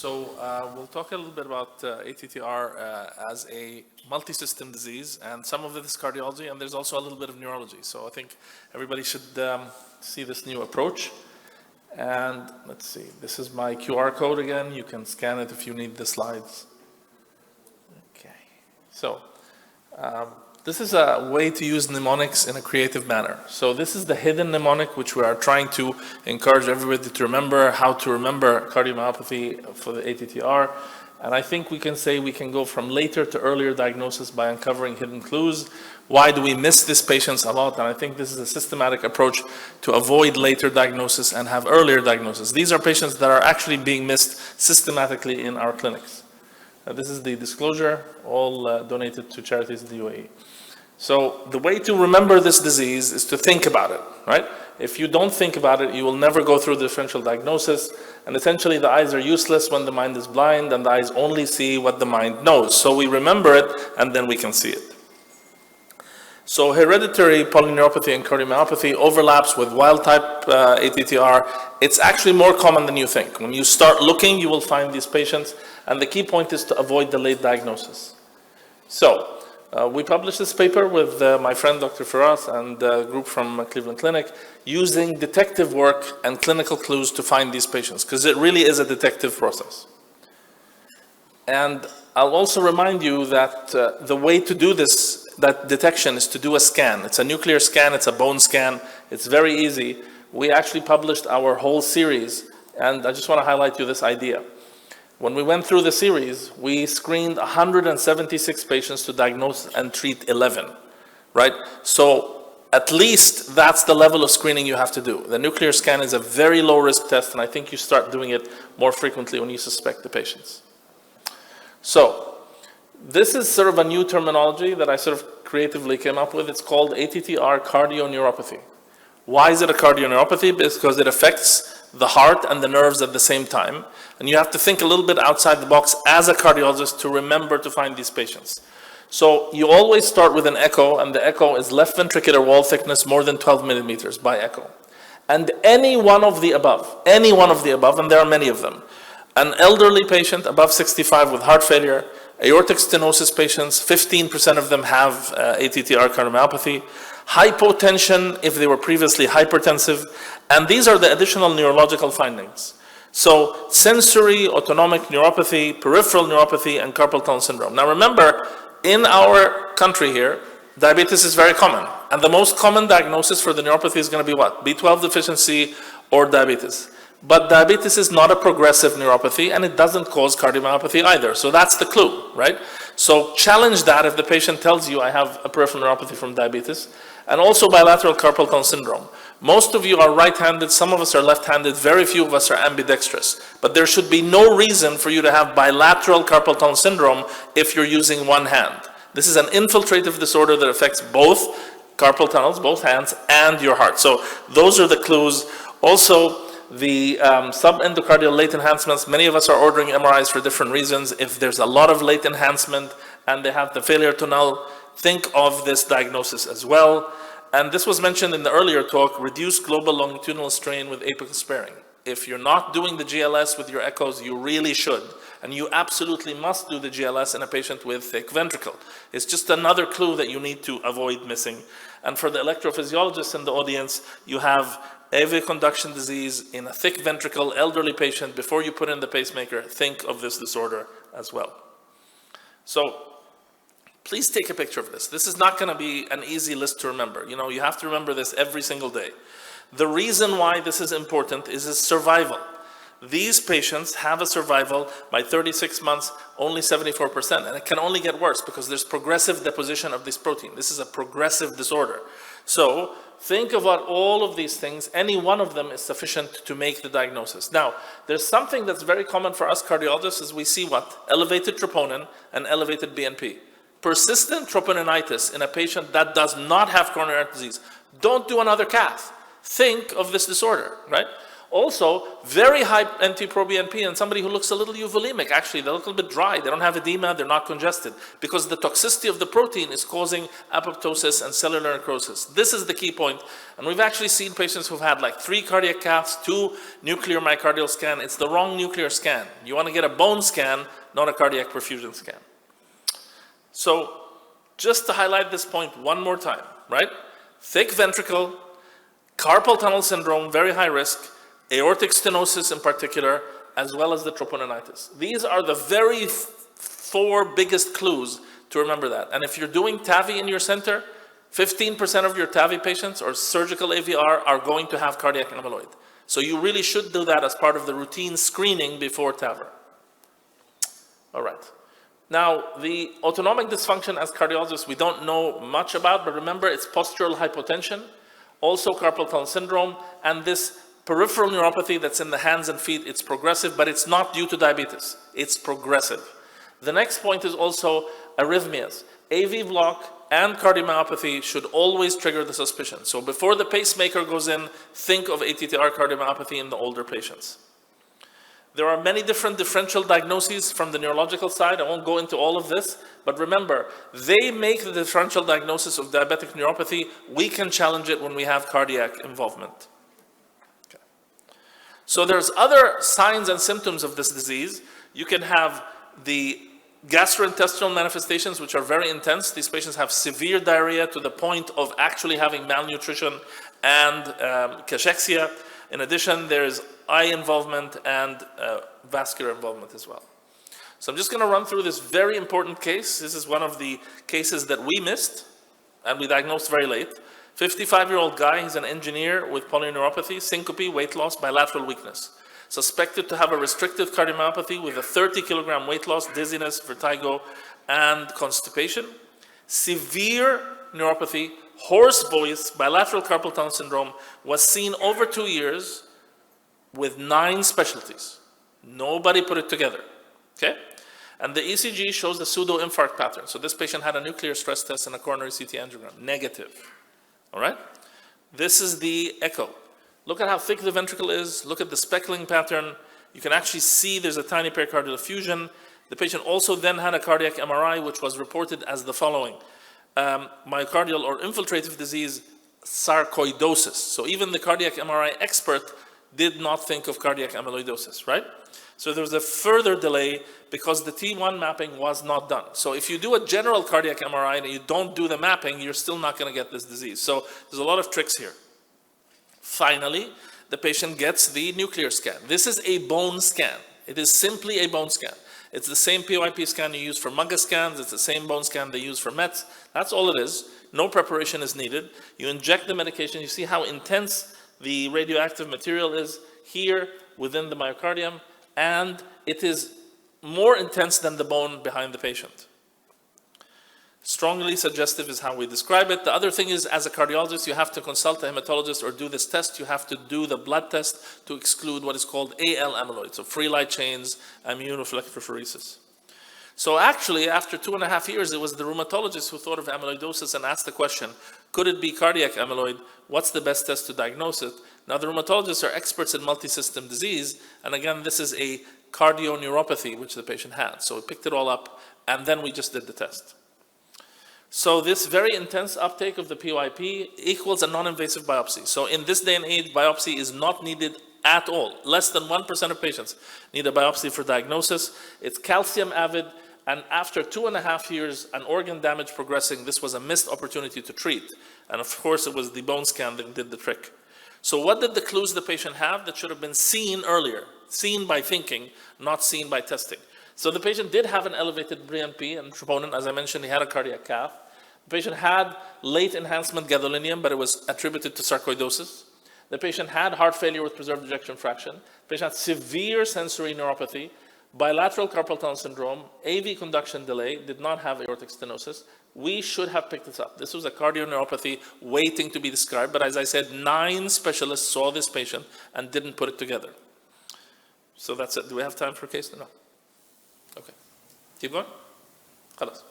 We'll talk a little bit about ATTR as a multi-system disease, and some of it is cardiology, and there's also a little bit of neurology. So I think everybody should see this new approach. And let's see, this is my QR code again. You can scan it if you need the slides. Okay, so this is a way to use mnemonics in a creative manner. So this is the hidden mnemonic, which we are trying to encourage everybody to remember, how to remember cardiomyopathy for the ATTR. And I think we can say we can go from later to earlier diagnosis by uncovering hidden clues. Why do we miss these patients a lot? And I think this is a systematic approach to avoid later diagnosis and have earlier diagnosis. These are patients that are actually being missed systematically in our clinics. This is the disclosure, all donated to charities in the UAE. So the way to remember this disease is to think about it, right? If you don't think about it, you will never go through the differential diagnosis. And essentially, the eyes are useless when the mind is blind, and the eyes only see what the mind knows. So we remember it, and then we can see it. So hereditary polyneuropathy and cardiomyopathy overlaps with wild-type ATTR. It's actually more common than you think. When you start looking, you will find these patients, and the key point is to avoid the late diagnosis. So we published this paper with my friend Dr. Firas and a group from Cleveland Clinic using detective work and clinical clues to find these patients, because it really is a detective process. And I'll also remind you that the way to do this, that detection, is to do a scan. It's a nuclear scan, it's a bone scan, it's very easy. We actually published our whole series, and I just want to highlight you this idea. When we went through the series, we screened 176 patients to diagnose and treat 11, right? So at least that's the level of screening you have to do. The nuclear scan is a very low-risk test, and I think you start doing it more frequently when you suspect the patients. So this is sort of a new terminology that I sort of creatively came up with. It's called ATTR cardiomyopathy. Why is it a cardiomyopathy? Because it affects the heart and the nerves at the same time. And you have to think a little bit outside the box as a cardiologist to remember to find these patients. So you always start with an echo, and the echo is left ventricular wall thickness more than 12 millimeters by echo. And any one of the above, and there are many of them, an elderly patient above 65 with heart failure, aortic stenosis patients, 15% of them have ATTR cardiomyopathy, hypotension if they were previously hypertensive, and these are the additional neurological findings. So sensory autonomic neuropathy, peripheral neuropathy, and carpal tunnel syndrome. Now remember, in our country here, diabetes is very common, and the most common diagnosis for the neuropathy is going to be what? B12 deficiency or diabetes. But diabetes is not a progressive neuropathy, and it doesn't cause cardiomyopathy either. So that's the clue, right? So challenge that if the patient tells you I have a peripheral neuropathy from diabetes, and also bilateral carpal tunnel syndrome. Most of you are right-handed, some of us are left-handed, very few of us are ambidextrous. But there should be no reason for you to have bilateral carpal tunnel syndrome if you're using one hand. This is an infiltrative disorder that affects both carpal tunnels, both hands, and your heart. So those are the clues. Also, the subendocardial late enhancements, many of us are ordering MRIs for different reasons. If there's a lot of late enhancement and they have the failure to null, think of this diagnosis as well. And this was mentioned in the earlier talk, reduced global longitudinal strain with apical sparing. If you're not doing the GLS with your echoes, you really should. And you absolutely must do the GLS in a patient with thick ventricle. It's just another clue that you need to avoid missing. And for the electrophysiologists in the audience, you have AV conduction disease in a thick ventricle, elderly patient. Before you put in the pacemaker, think of this disorder as well. So please take a picture of this. This is not going to be an easy list to remember. You know, you have to remember this every single day. The reason why this is important is survival. These patients have a survival by 36 months, only 74%, and it can only get worse because there's progressive deposition of this protein. This is a progressive disorder. So think about all of these things. Any one of them is sufficient to make the diagnosis. Now, there's something that's very common for us cardiologists is we see what? Elevated troponin and elevated BNP. Persistent troponinitis in a patient that does not have coronary artery disease. Don't do another cath. Think of this disorder, right? Also, very high NT-proBNP and somebody who looks a little euvolemic. Actually, they look a little bit dry. They don't have edema. They're not congested because the toxicity of the protein is causing apoptosis and cellular necrosis. This is the key point. And we've actually seen patients who've had like 3 cardiac caths, 2 nuclear myocardial scan. It's the wrong nuclear scan. You want to get a bone scan, not a cardiac perfusion scan. So just to highlight this point one more time, right? Thick ventricle, carpal tunnel syndrome, very high risk, aortic stenosis in particular, as well as the troponinitis. These are the very 4 biggest clues to remember that. And if you're doing TAVI in your center, 15% of your TAVI patients or surgical AVR are going to have cardiac amyloid. So you really should do that as part of the routine screening before TAVR. All right. Now, the autonomic dysfunction as cardiologists, we don't know much about, but remember it's postural hypotension, also carpal tunnel syndrome, and this peripheral neuropathy that's in the hands and feet. It's progressive, but it's not due to diabetes. It's progressive. The next point is also arrhythmias. AV block and cardiomyopathy should always trigger the suspicion. So before the pacemaker goes in, think of ATTR cardiomyopathy in the older patients. There are many different differential diagnoses from the neurological side. I won't go into all of this, but remember, they make the differential diagnosis of diabetic neuropathy. We can challenge it when we have cardiac involvement. Okay. So there's other signs and symptoms of this disease. You can have the gastrointestinal manifestations, which are very intense. These patients have severe diarrhea to the point of actually having malnutrition and cachexia. In addition, there's eye involvement and vascular involvement as well. So I'm just going to run through this very important case. This is one of the cases that we missed and we diagnosed very late. 55-year-old guy, he's an engineer with polyneuropathy, syncope, weight loss, bilateral weakness. Suspected to have a restrictive cardiomyopathy with a 30-kilogram weight loss, dizziness, vertigo, and constipation. Severe neuropathy, hoarse voice, bilateral carpal tunnel syndrome, was seen over 2 years with 9 specialties. Nobody put it together, okay? And the ECG shows the pseudo-infarct pattern. So this patient had a nuclear stress test and a coronary CT angiogram, negative, all right? This is the echo. Look at how thick the ventricle is. Look at the speckling pattern. You can actually see there's a tiny pericardial effusion. The patient also then had a cardiac MRI, which was reported as the following. Myocardial or infiltrative disease, sarcoidosis. So even the cardiac MRI expert did not think of cardiac amyloidosis, right? So there was a further delay because the T1 mapping was not done. So if you do a general cardiac MRI and you don't do the mapping, you're still not going to get this disease. So there's a lot of tricks here. Finally, the patient gets the nuclear scan. This is a bone scan. It is simply a bone scan. It's the same PYP scan you use for MUGA scans. It's the same bone scan they use for METs. That's all it is. No preparation is needed. You inject the medication. You see how intense the radioactive material is here within the myocardium, and it is more intense than the bone behind the patient. Strongly suggestive is how we describe it. The other thing is, as a cardiologist, you have to consult a hematologist or do this test. You have to do the blood test to exclude what is called AL amyloid, so free light chains, immunoelectrophoresis. So actually, after 2.5 years, it was the rheumatologist who thought of amyloidosis and asked the question, could it be cardiac amyloid? What's the best test to diagnose it? Now, the rheumatologists are experts in multi-system disease, and again, this is a cardiomyopathy, which the patient had. So we picked it all up, and then we just did the test. So this very intense uptake of the PYP equals a non-invasive biopsy. So in this day and age, biopsy is not needed at all. Less than 1% of patients need a biopsy for diagnosis. It's calcium avid, and after 2.5 years, an organ damage progressing, this was a missed opportunity to treat. And of course, it was the bone scan that did the trick. So what did the clues the patient have that should have been seen earlier? Seen by thinking, not seen by testing. So the patient did have an elevated BNP and troponin. As I mentioned, he had a cardiac cath. The patient had late enhancement gadolinium, but it was attributed to sarcoidosis. The patient had heart failure with preserved ejection fraction. The patient had severe sensory neuropathy, bilateral carpal tunnel syndrome, AV conduction delay, did not have aortic stenosis. We should have picked this up. This was a cardiomyopathy waiting to be described, but as I said, 9 specialists saw this patient and didn't put it together. So that's it. Do we have time for a case? No. Okay. Keep going. خلاص.